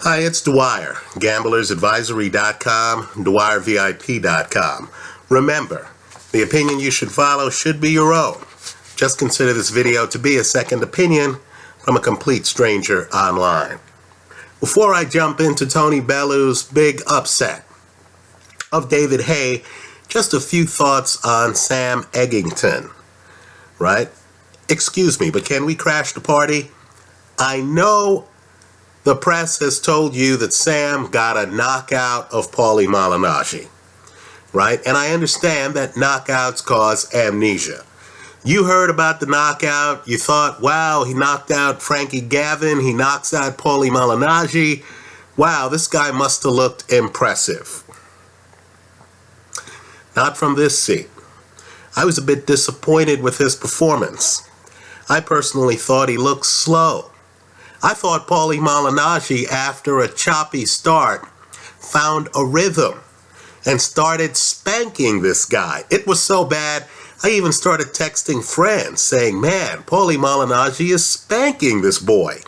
Hi, it's Dwyer, gamblersadvisory.com, dwyervip.com. Remember, the opinion you should follow should be your own. Just consider this video to be a second opinion from a complete stranger online. Before I jump into Tony Bellew's big upset of David Haye, just a few thoughts on Sam Eggington, right? Excuse me, but can we crash the party? I know the press has told you that Sam got a knockout of Paulie Malignaggi, right? And I understand that knockouts cause amnesia. You heard about the knockout, you thought, wow, he knocked out Frankie Gavin, he knocks out Paulie Malignaggi. Wow, this guy must have looked impressive. Not from this seat. I was a bit disappointed with his performance. I personally thought he looked slow. I thought Paulie Malignaggi, after a choppy start, found a rhythm and started spanking this guy. It was so bad, I even started texting friends saying, man, Paulie Malignaggi is spanking this boy,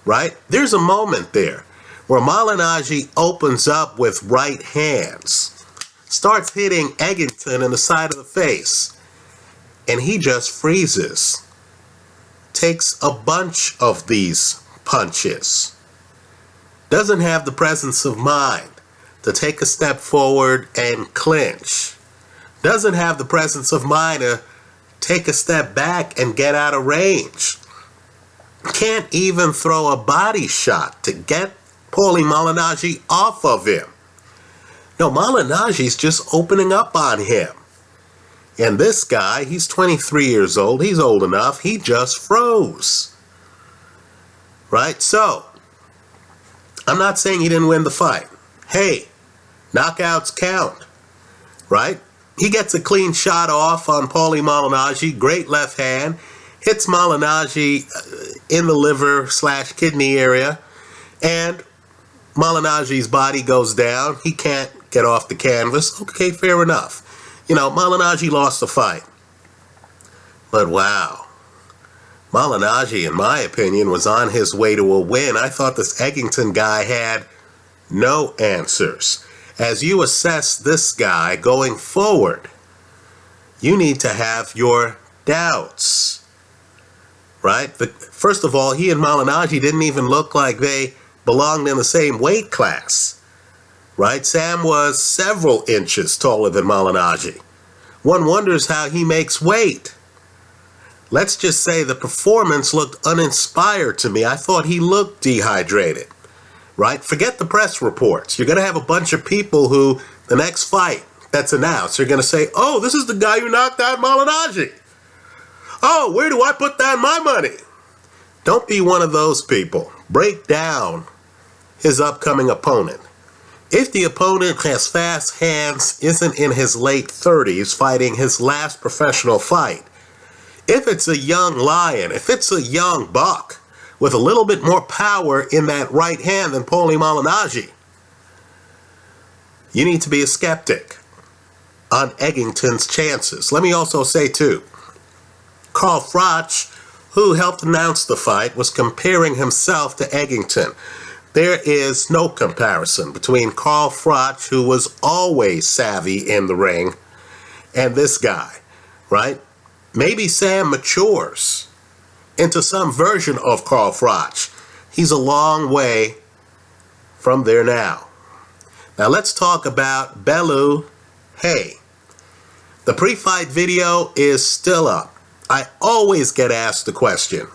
right? There's a moment there where Malignaggi opens up with right hands, starts hitting Eggington in the side of the face, and he just freezes. Takes a bunch of these punches. Doesn't have the presence of mind to take a step forward and clinch. Doesn't have the presence of mind to take a step back and get out of range. Can't even throw a body shot to get Paulie Malignaggi off of him. No, Malignaggi's just opening up on him. And this guy, he's 23 years old, he's old enough, he just froze. Right? So, I'm not saying he didn't win the fight. Hey, knockouts count. Right? He gets a clean shot off on Paulie Malignaggi, great left hand, hits Malignaggi in the liver/kidney area, and Malignaggi's body goes down. He can't get off the canvas. Okay, fair enough. You know, Malignaggi lost the fight. But wow, Malignaggi, in my opinion, was on his way to a win. I thought this Eggington guy had no answers. As you assess this guy going forward, you need to have your doubts, right? But first of all, he and Malignaggi didn't even look like they belonged in the same weight class. Right? Sam was several inches taller than Malignaggi. One wonders how he makes weight. Let's just say the performance looked uninspired to me. I thought he looked dehydrated. Right? Forget the press reports. You're going to have a bunch of people who, the next fight that's announced, are going to say, oh, this is the guy who knocked out Malignaggi. Oh, where do I put down my money? Don't be one of those people. Break down his upcoming opponent. If the opponent has fast hands, isn't in his late 30s, fighting his last professional fight, if it's a young lion, if it's a young buck with a little bit more power in that right hand than Paulie Malignaggi, you need to be a skeptic on Eggington's chances. Let me also say, too, Carl Froch, who helped announce the fight, was comparing himself to Eggington. There is no comparison between Carl Froch, who was always savvy in the ring, and this guy, right? Maybe Sam matures into some version of Carl Froch. He's a long way from there now. Now let's talk about Bellew Haye. The pre-fight video is still up. I always get asked the question,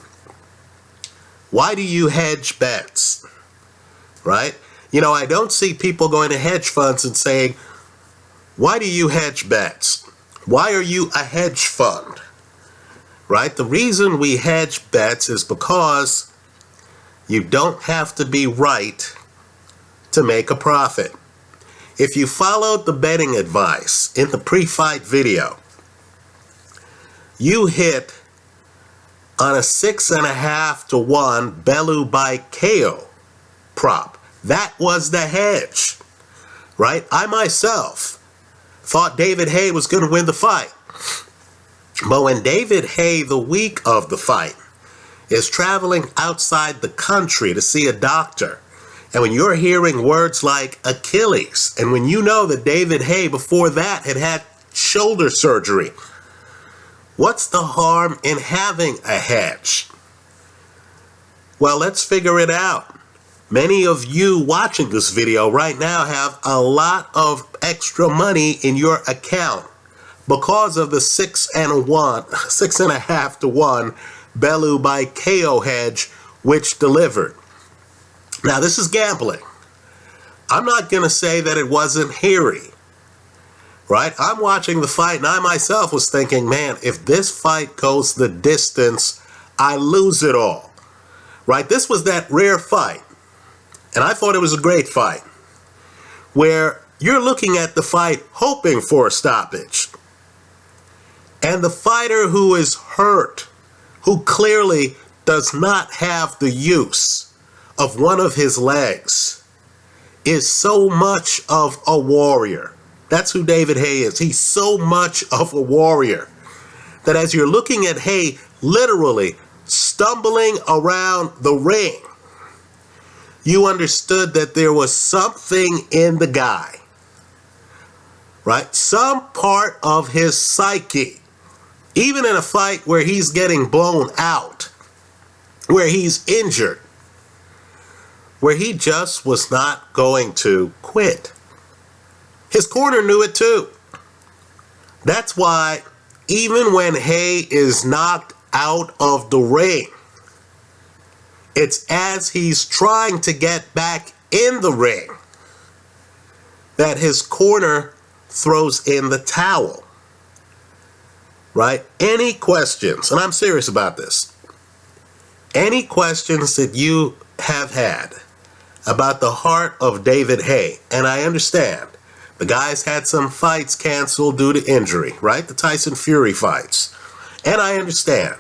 why do you hedge bets? Right? You know, I don't see people going to hedge funds and saying, why do you hedge bets? Why are you a hedge fund? Right? The reason we hedge bets is because you don't have to be right to make a profit. If you followed the betting advice in the pre-fight video, you hit on a 6.5 to 1 Bellew by KO prop. That was the hedge, right? I myself thought David Haye was going to win the fight. But when David Haye, the week of the fight, is traveling outside the country to see a doctor And when you're hearing words like Achilles, and when you know that David Haye before that had had shoulder surgery, what's the harm in having a hedge? Well, let's figure it out. Many of you watching this video right now have a lot of extra money in your account because of the 6.5 to 1 Bellew by KO hedge which delivered. Now, this is gambling. I'm not going to say that it wasn't hairy, right? I'm watching the fight, and I myself was thinking, man, if this fight goes the distance, I lose it all, right? This was that rare fight, and I thought it was a great fight, where you're looking at the fight hoping for a stoppage. And the fighter who is hurt, who clearly does not have the use of one of his legs, is so much of a warrior. That's who David Haye is. He's so much of a warrior that as you're looking at Haye literally stumbling around the ring, you understood that there was something in the guy, right? Some part of his psyche, even in a fight where he's getting blown out, where he's injured, where he just was not going to quit. His corner knew it too. That's why even when Haye is knocked out of the ring, it's as he's trying to get back in the ring that his corner throws in the towel, right? Any questions, and I'm serious about this, any questions that you have had about the heart of David Haye, and I understand the guy's had some fights canceled due to injury, right? The Tyson Fury fights. And I understand.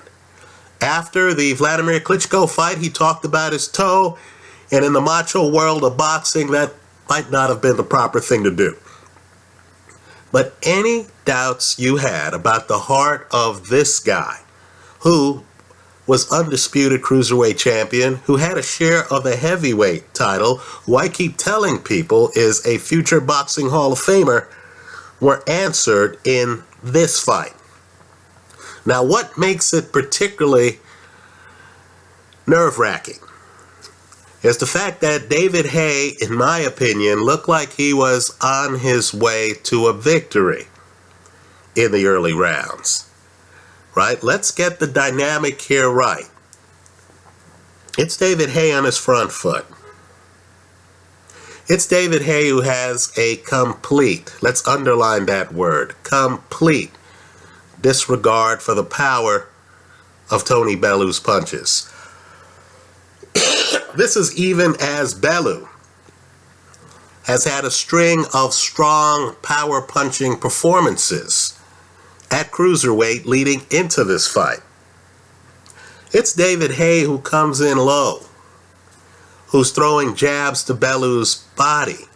After the Vladimir Klitschko fight, he talked about his toe, and in the macho world of boxing, that might not have been the proper thing to do. But any doubts you had about the heart of this guy, who was undisputed cruiserweight champion, who had a share of the heavyweight title, who I keep telling people is a future boxing Hall of Famer, were answered in this fight. Now, what makes it particularly nerve-wracking is the fact that David Haye, in my opinion, looked like he was on his way to a victory in the early rounds. Right? Let's get the dynamic here right. It's David Haye on his front foot. It's David Haye who has a complete, let's underline that word, complete disregard for the power of Tony Bellew's punches. This is even as Bellew has had a string of strong power punching performances at cruiserweight leading into this fight. It's David Haye who comes in low, who's throwing jabs to Bellew's body.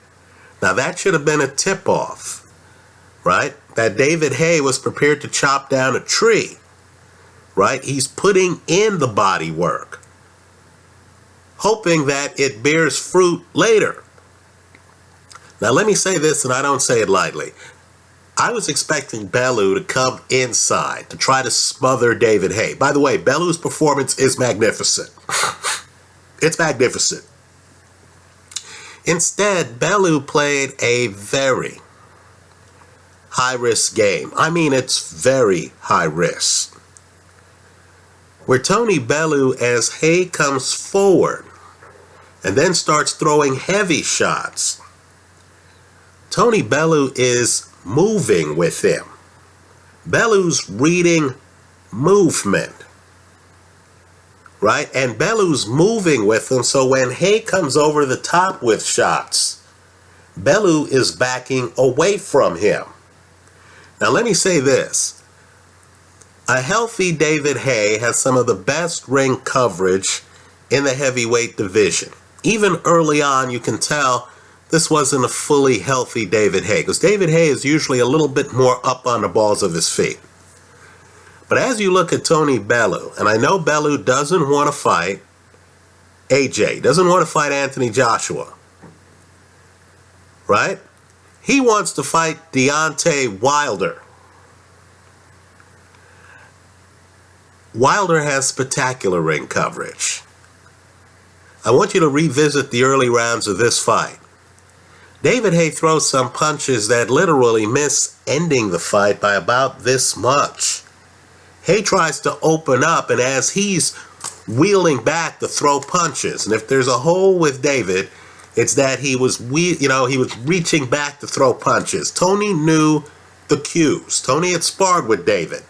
Now that should have been a tip-off, right? That David Haye was prepared to chop down a tree, right? He's putting in the body work, hoping that it bears fruit later. Now let me say this, and I don't say it lightly. I was expecting Bellew to come inside to try to smother David Haye. By the way, Bellew's performance is magnificent. It's magnificent. Instead, Bellew played a very high-risk game. I mean, it's very high risk. Where Tony Bellew, as Haye comes forward and then starts throwing heavy shots, Tony Bellew is moving with him. Bellew's reading movement, right? And Bellew's moving with him, so when Haye comes over the top with shots, Bellew is backing away from him. Now let me say this. A healthy David Haye has some of the best ring coverage in the heavyweight division. Even early on, you can tell this wasn't a fully healthy David Haye, because David Haye is usually a little bit more up on the balls of his feet. But as you look at Tony Bellew, and I know Bellew doesn't want to fight, AJ, doesn't want to fight Anthony Joshua, right? He wants to fight Deontay Wilder. Wilder has spectacular ring coverage. I want you to revisit the early rounds of this fight. David Haye throws some punches that literally miss ending the fight by about this much. Haye tries to open up, and as he's wheeling back to throw punches, and if there's a hole with David, it's that he was reaching back to throw punches. Tony knew the cues. Tony had sparred with David.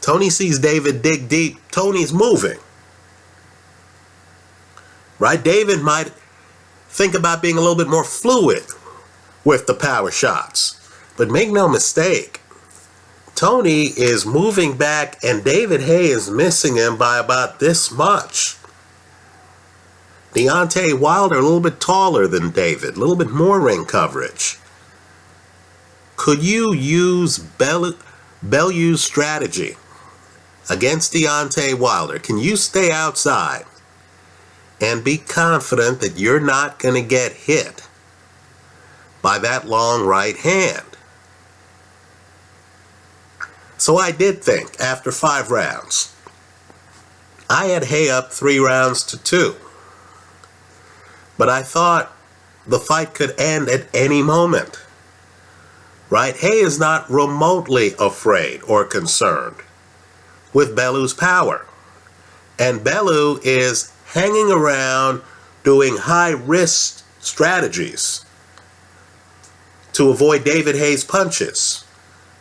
Tony sees David dig deep. Tony's moving. Right? David might think about being a little bit more fluid with the power shots. But make no mistake, Tony is moving back and David Haye is missing him by about this much. Deontay Wilder a little bit taller than David, a little bit more ring coverage. Could you use Bellew's strategy against Deontay Wilder? Can you stay outside and be confident that you're not going to get hit by that long right hand? So I did think, after 5 rounds, I had Haye up 3-2. But I thought the fight could end at any moment. Right? Haye is not remotely afraid or concerned with Bellew's power. And Bellew is hanging around doing high-risk strategies to avoid David Haye's punches.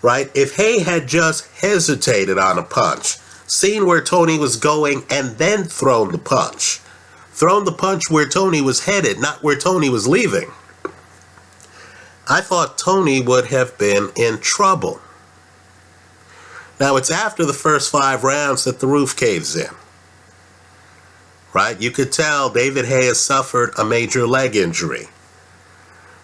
Right? If Haye had just hesitated on a punch, seen where Tony was going, and then thrown the punch where Tony was headed, not where Tony was leaving, I thought Tony would have been in trouble. Now, it's after the first 5 rounds that the roof caves in. Right? You could tell David Haye has suffered a major leg injury.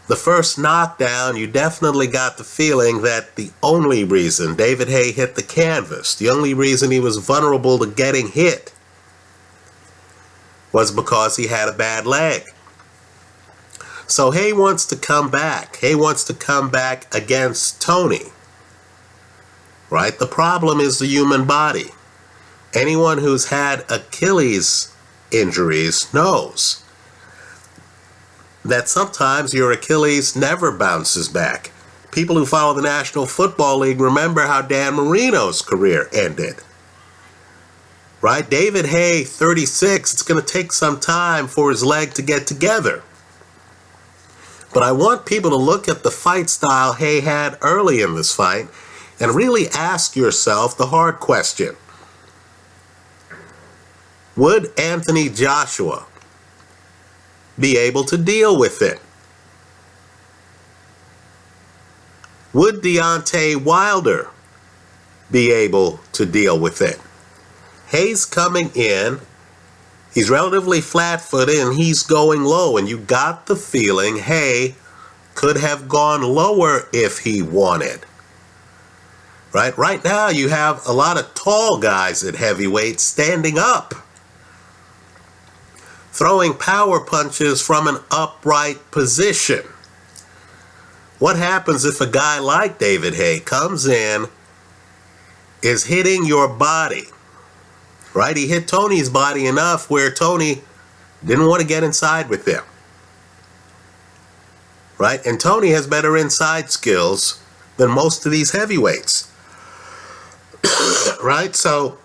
The first knockdown, you definitely got the feeling that the only reason David Haye hit the canvas, the only reason he was vulnerable to getting hit, was because he had a bad leg. So Haye wants to come back. Haye wants to come back against Tony. Right? The problem is the human body. Anyone who's had Achilles injuries knows that sometimes your Achilles never bounces back. People who follow the National Football League remember how Dan Marino's career ended. Right? David Haye, 36, it's going to take some time for his leg to get together. But I want people to look at the fight style Haye had early in this fight and really ask yourself the hard question. Would Anthony Joshua be able to deal with it? Would Deontay Wilder be able to deal with it? Haye's coming in, he's relatively flat-footed and he's going low, and you got the feeling Haye could have gone lower if he wanted. Right now you have a lot of tall guys at heavyweight standing up, throwing power punches from an upright position. What happens if a guy like David Haye comes in, is hitting your body? Right? He hit Tony's body enough where Tony didn't want to get inside with him. Right? And Tony has better inside skills than most of these heavyweights. Right? So,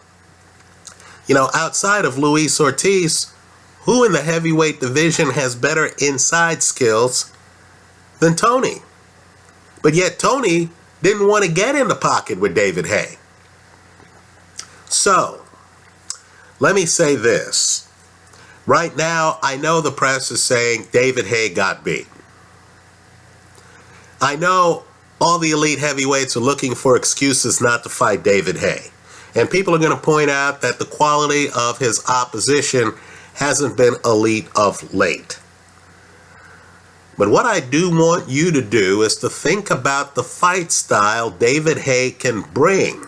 outside of Luis Ortiz, who in the heavyweight division has better inside skills than Tony? But yet Tony didn't want to get in the pocket with David Haye. So, let me say this. Right now, I know the press is saying David Haye got beat. I know all the elite heavyweights are looking for excuses not to fight David Haye. And people are going to point out that the quality of his opposition hasn't been elite of late. But what I do want you to do is to think about the fight style David Haye can bring.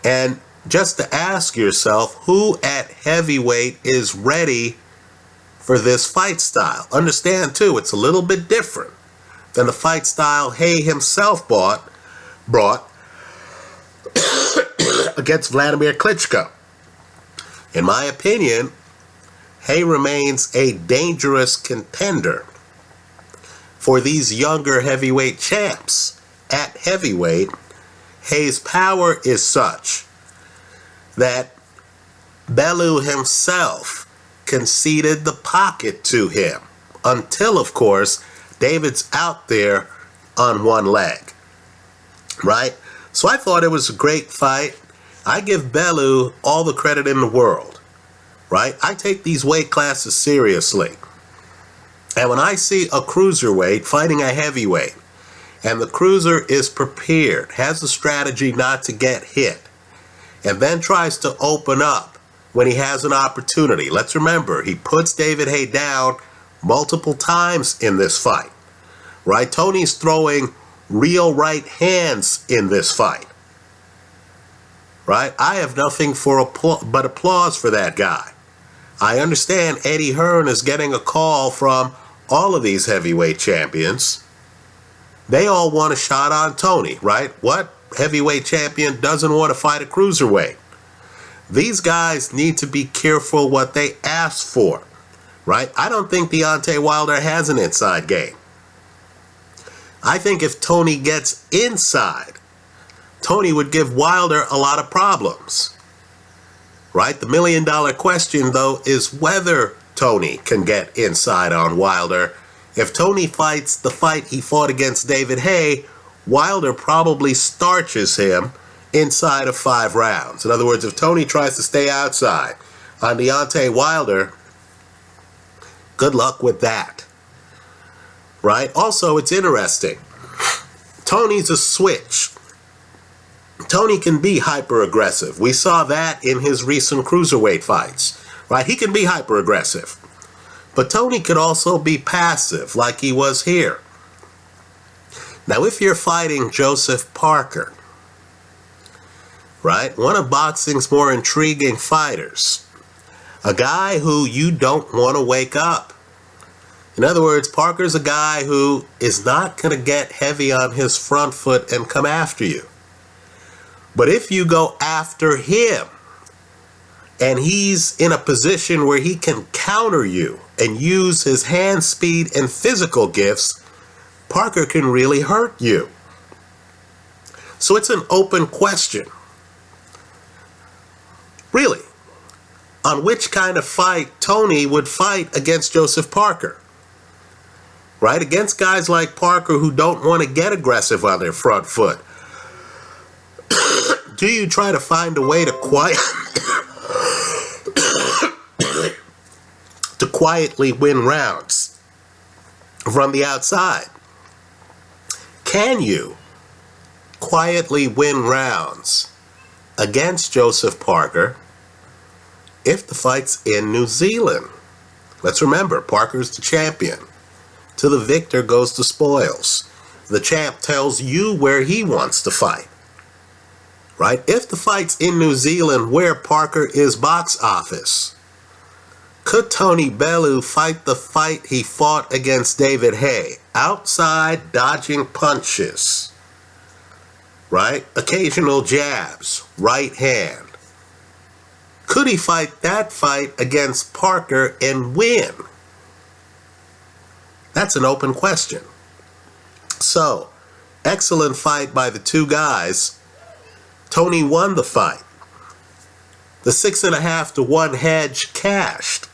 And just to ask yourself who at heavyweight is ready for this fight style. Understand too, it's a little bit different than the fight style Haye himself brought against Vladimir Klitschko. In my opinion, Haye remains a dangerous contender for these younger heavyweight champs. At heavyweight, Haye's power is such that Bellew himself conceded the pocket to him until, of course, David's out there on one leg, right? So I thought it was a great fight. I give Bellew all the credit in the world, right? I take these weight classes seriously. And when I see a cruiserweight fighting a heavyweight, and the cruiser is prepared, has a strategy not to get hit, and then tries to open up when he has an opportunity. Let's remember, he puts David Haye down multiple times in this fight, right? Tony's throwing real right hands in this fight, right? I have nothing but applause for that guy. I understand Eddie Hearn is getting a call from all of these heavyweight champions. They all want a shot on Tony, right? What heavyweight champion doesn't want to fight a cruiserweight? These guys need to be careful what they ask for, right? I don't think Deontay Wilder has an inside game. I think if Tony gets inside, Tony would give Wilder a lot of problems, right? The million-dollar question, though, is whether Tony can get inside on Wilder. If Tony fights the fight he fought against David Haye, Wilder probably starches him inside of 5 rounds. In other words, if Tony tries to stay outside on Deontay Wilder, good luck with that, right? Also, it's interesting. Tony's a switch. Tony can be hyper-aggressive. We saw that in his recent cruiserweight fights, right? He can be hyper-aggressive. But Tony could also be passive, like he was here. Now, if you're fighting Joseph Parker, right, one of boxing's more intriguing fighters, a guy who you don't want to wake up. In other words, Parker's a guy who is not going to get heavy on his front foot and come after you. But if you go after him, and he's in a position where he can counter you and use his hand speed and physical gifts, Parker can really hurt you. So it's an open question, really, on which kind of fight Tony would fight against Joseph Parker, right? Against guys like Parker who don't want to get aggressive on their front foot. Do you try to find a way to quietly win rounds from the outside? Can you quietly win rounds against Joseph Parker if the fight's in New Zealand? Let's remember, Parker's the champion. To the victor goes the spoils. The champ tells you where he wants to fight, right? If the fight's in New Zealand, where Parker is box office, could Tony Bellew fight the fight he fought against David Haye? Outside dodging punches, right? Occasional jabs, right hand. Could he fight that fight against Parker and win? That's an open question. So, excellent fight by the two guys. Tony won the fight. The 6.5 to 1 hedge cashed.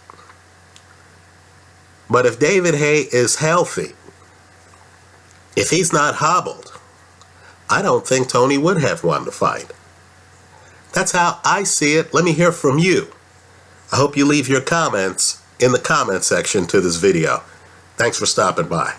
But if David Haye is healthy, if he's not hobbled, I don't think Tony would have won the fight. That's how I see it. Let me hear from you. I hope you leave your comments in the comment section to this video. Thanks for stopping by.